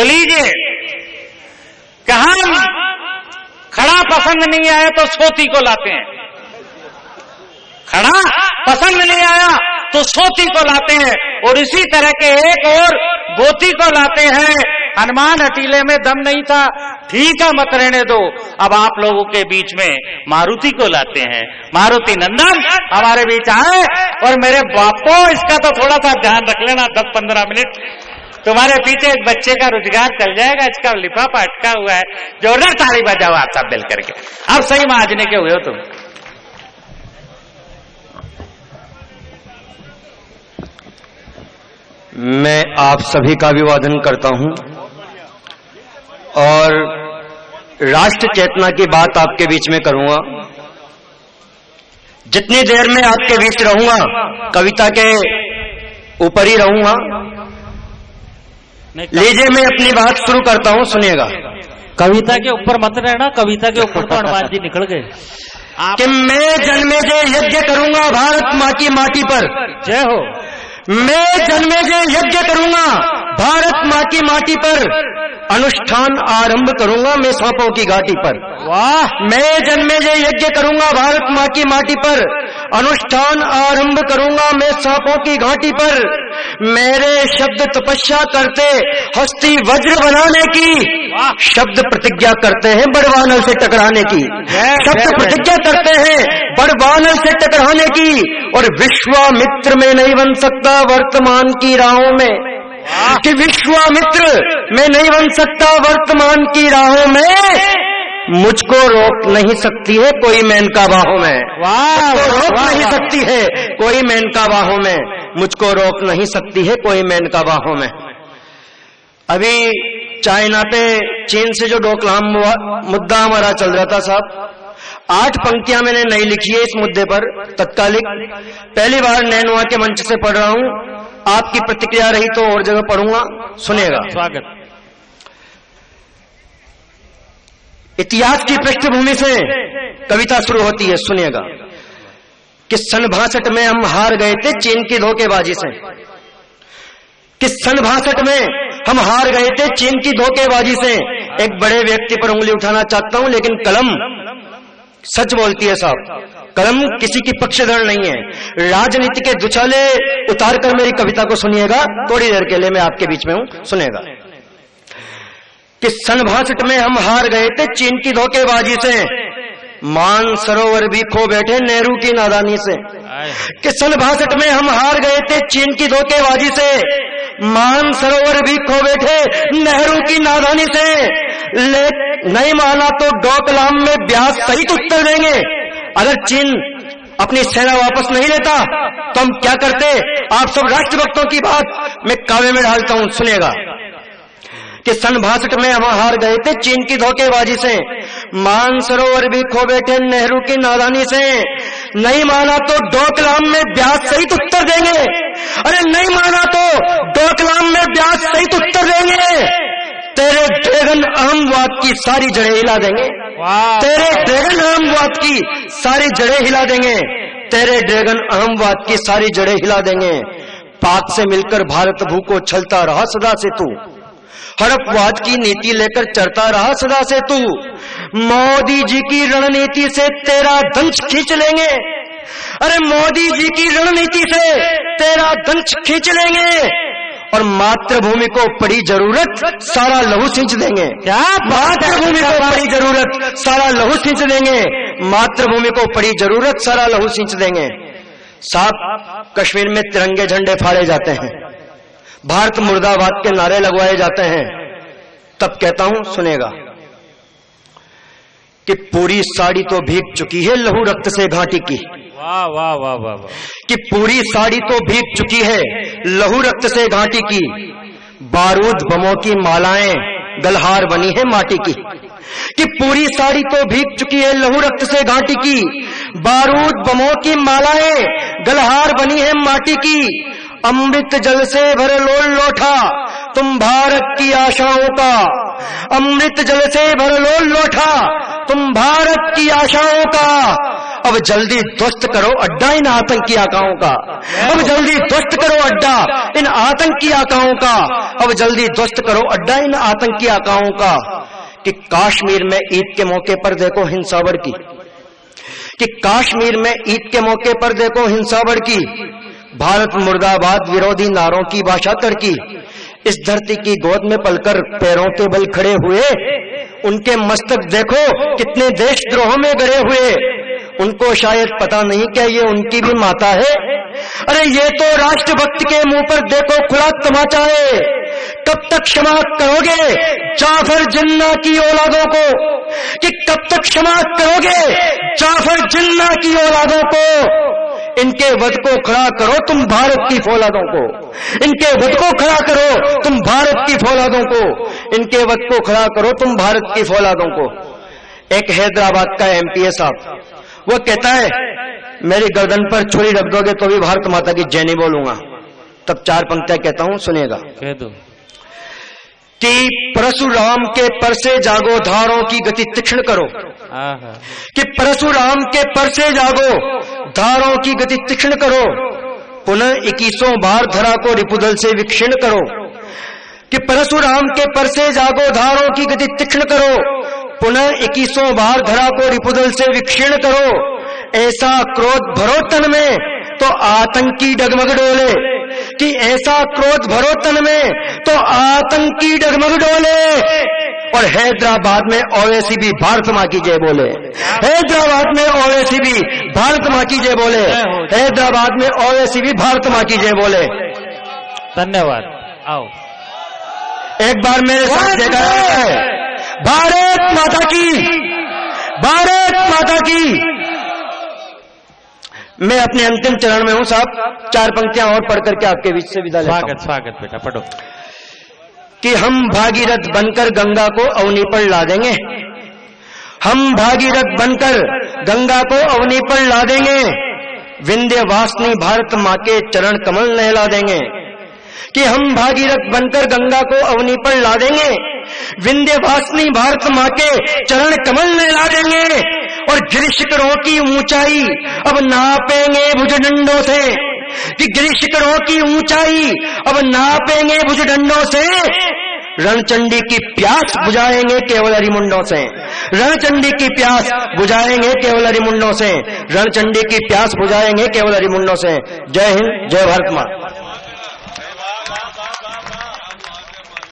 तो लीजिए, कहां खड़ा पसंद नहीं आया तो सोती को लाते हैं, खड़ा पसंद नहीं आया तो सोती को लाते हैं, और इसी तरह के एक और गोती को लाते हैं। हनुमान हटीले में दम नहीं था, ठीक है मत रहने दो। अब आप लोगों के बीच में मारुति को लाते हैं। मारुति नंदन हमारे बीच आए, और मेरे बापो इसका तो थोड़ा सा ध्यान रख लेना, 10-15 मिनट तुम्हारे पीछे एक बच्चे का रोजगार चल जाएगा। इसका लिफाफा अटका हुआ है, जोरदार ताली बजाओ आप सब मिल करके। अब सही माजने के हुए हो तुम। मैं आप सभी का अभिवादन करता हूं और राष्ट्र चेतना की बात आपके बीच में करूंगा। जितनी देर में आपके बीच रहूंगा कविता के ऊपर ही रहूंगा। लीजिए मैं अपनी बात शुरू करता हूं, सुनिएगा। कविता के ऊपर मत रहना, कविता के ऊपर तो हनुमान जी निकल गए। कि मैं जन्मेजय यज्ञ करूंगा भारत मां की माटी पर। जय हो। मैं जन्मेजय यज्ञ करूंगा भारत मां की माटी पर, अनुष्ठान आरंभ करूंगा मैं सांपों की घाटी पर। वाह। मैं जन्मेजय यज्ञ करूंगा भारत मां की माटी पर, अनुष्ठान आरंभ करूंगा मैं सांपों की घाटी पर। मेरे शब्द तपस्या करते हस्ती वज्र बनाने की, शब्द प्रतिज्ञा करते हैं बड़वानर से टकराने की। शब्द प्रतिज्ञा करते हैं बड़वानर से टकराने की, और विश्वामित्र में नहीं बन सकता वर्तमान की राहों में। कि विश्वामित्र में नहीं बन सकता वर्तमान की राहों में, मुझको रोक नहीं सकती है कोई मेनका बाहों में। मुझको रोक नहीं सकती है कोई मेनका बाहों में, मुझको रोक नहीं सकती है कोई मेनका बाहों में। अभी चाइना पे चीन से जो डोकलाम मुद्दा हमारा चल रहा था साहब, 8 पंक्तियां मैंने नई लिखी है इस मुद्दे पर तत्कालिक। पहली बार नैनुआ के मंच से पढ़ रहा हूं, आपकी प्रतिक्रिया रही तो और जगह पढ़ूंगा, सुनिएगा। स्वागत। इतिहास की पृष्ठभूमि से कविता शुरू होती है, सुनिएगा। कि सन 62 में हम हार गए थे चीन की धोखेबाजी से। कि सन 62 में हम हार गए थे चीन की धोखेबाजी से। एक बड़े व्यक्ति पर उंगली उठाना चाहता हूं, लेकिन कलम सच बोलती है साहब, कलम किसी की पक्षधर नहीं है। राजनीति के दुछाले उतार कर मेरी कविता को सुनिएगा, थोड़ी देर के लिए मैं आपके बीच में हूं, सुनेगा। कि सन 62 में हम हार गए थे चीन की धोखेबाजी से, मान सरोवर भी खो बैठे नेहरू की नादानी से। कि सन 62 में हम हार गए थे चीन की धोखेबाजी से, मान सरोवर भी खो बैठे नेहरू की नादानी से। नहीं माना तो डोकलाम में ब्याज सहित उत्तर देंगे। अगर चीन अपनी सेना वापस नहीं लेता तो हम क्या करते? आप सब राष्ट्रभक्तों की बात मैं काव्य में ढालता हूं, सुनिएगा। कि सन 62 में हम हार गए थे चीन की धोखेबाजी से, मान सरोवर भी खो बैठे नेहरू की नादानी से। नहीं माना तो डोकलाम में ब्याज सहित उत्तर देंगे। अरे नहीं माना तो डोकलाम में ब्याज सहित उत्तर देंगे। तेरे ड्रैगन अहमवाद की सारी जड़ें हिला देंगे। तेरे ड्रैगन अहमवाद की सारी जड़ें हिला देंगे। तेरे ड्रैगन अहमवाद की सारी जड़ें हिला देंगे। पाक से मिलकर भारत भू को छलता रहा सदा से तू, हड़पवाद की नीति लेकर चलता रहा सदा से तू। मोदी जी की रणनीति से तेरा दंश खींच लेंगे। अरे मोदी जी की रणनीति से तेरा दंश खींच लेंगे, और मातृभूमि को पड़ी जरूरत सारा लहू सिंच देंगे। क्या मातृभूमि को पड़ी जरूरत सारा लहू सिंच देंगे। मातृभूमि को पड़ी जरूरत सारा लहू सिंच देंगे। साहब, कश्मीर में तिरंगे झंडे फाड़े जाते हैं, भारत मुर्दाबाद के नारे लगवाए जाते हैं, तब कहता हूं, सुनेगा। कि पूरी साड़ी तो भीग चुकी है लहू रक्त से घाटी की। वाह वाह वाह वाह। कि पूरी साड़ी तो भीग चुकी है लहू रक्त से घाटी की, बारूद बमों की मालाएं गलहार बनी है माटी की। कि पूरी साड़ी तो भीग चुकी है लहू रक्त से घाटी की, बारूद बमों की मालाएं गलहार बनी है माटी की। अमृत जल से भर लोल लोठा तुम भारत की आशाओं का, अमृत जल से भर लोल लोठा तुम भारत की आशाओं का। अब जल्दी ध्वस्त करो अड्डा इन आतंकी आकाओं का, अब जल्दी ध्वस्त करो अड्डा इन आतंकी आकाओं का, अब जल्दी ध्वस्त करो अड्डा इन आतंकी आकाओं का। कि कश्मीर में ईद के मौके पर देखो हिंसा बढ़ की, कि कश्मीर में ईद के मौके पर देखो हिंसा बढ़ की, भारत मुर्दाबाद विरोधी नारों की भाषा तड़की। इस धरती की गोद में पलकर पैरों के बल खड़े हुए उनके मस्तक देखो कितने देशद्रोहों में गड़े हुए, उनको शायद पता नहीं क्या ये उनकी भी माता है। अरे ये तो राष्ट्रभक्त के मुंह पर देखो खुला तमाचा है। कब तक क्षमा करोगे जाफर जिन्ना की औलादों को, कि कब तक क्षमा करोगे जाफर जिन्ना की औलादों को। इनके वध को खड़ा करो तुम भारत की फौलादों को, इनके वध को खड़ा करो तुम भारत की फौलादों को, इनके वध को खड़ा करो तुम भारत की फौलादों को। एक हैदराबाद का एमपीए साहब वो कहता है मेरी गर्दन पर छुरी रख दोगे तो भी भारत माता की जय नहीं बोलूंगा। तब 4 पंक्तियां कहता हूं, सुनिएगा। कह दो कि परशुराम के पर से जागो धारों की गति तीक्ष्ण करो, कि परशुराम के पर से जागो धारों की गति तीक्ष्ण करो, पुनः 21 बार धरा को रिपुदल से विक्षिण करो। कि परशुराम के पर से जागो धारों की गति तीक्ष्ण करो, पुनः 21 बार धरा को रिपुदल से विक्षिण करो। ऐसा क्रोध भरो तन में तो आतंकी डगमग डोले, कि ऐसा क्रोध भरो तन में तो आतंकी डगमग डोले। और हैदराबाद में ओवैसी भी भारत मां की जय बोले, हैदराबाद में ओवैसी भी भारत मां की जय बोले, हैदराबाद में ओवैसी भी भारत मां की जय बोले। धन्यवाद। आओ एक बार मेरे साथ देखा है, भारत माता की, भारत माता की। मैं अपने अंतिम चरण में हूं साहब, 4 पंक्तियां और पढ़ करके आपके बीच से विदा लेता हूं। स्वागत स्वागत बेटा, पढ़ो। कि हम भागीरथ बनकर गंगा को अवनी पर ला देंगे, हम भागीरथ बनकर गंगा को अवनी पर ला देंगे, विंध्यवासिनी भारत मां के चरण कमल नहला देंगे। कि हम भागीरथ बनकर गंगा को अवनी पर ला देंगे, विंध्यवासिनी भारत मां के चरण कमल नहला देंगे। और गिरिशिखरों की ऊंचाई अब नापेंगे भुजदंडों से, कि गिरिशिखरों की ऊंचाई अब नापेंगे भुजदंडों से। रणचंडी की प्यास बुझाएंगे केवल हरिमुंडों से, रणचंडी की प्यास बुझाएंगे केवल हरिमुंडों से, रणचंडी की प्यास बुझाएंगे केवल हरिमुंडों से। जय हिंद, जय भारत मां।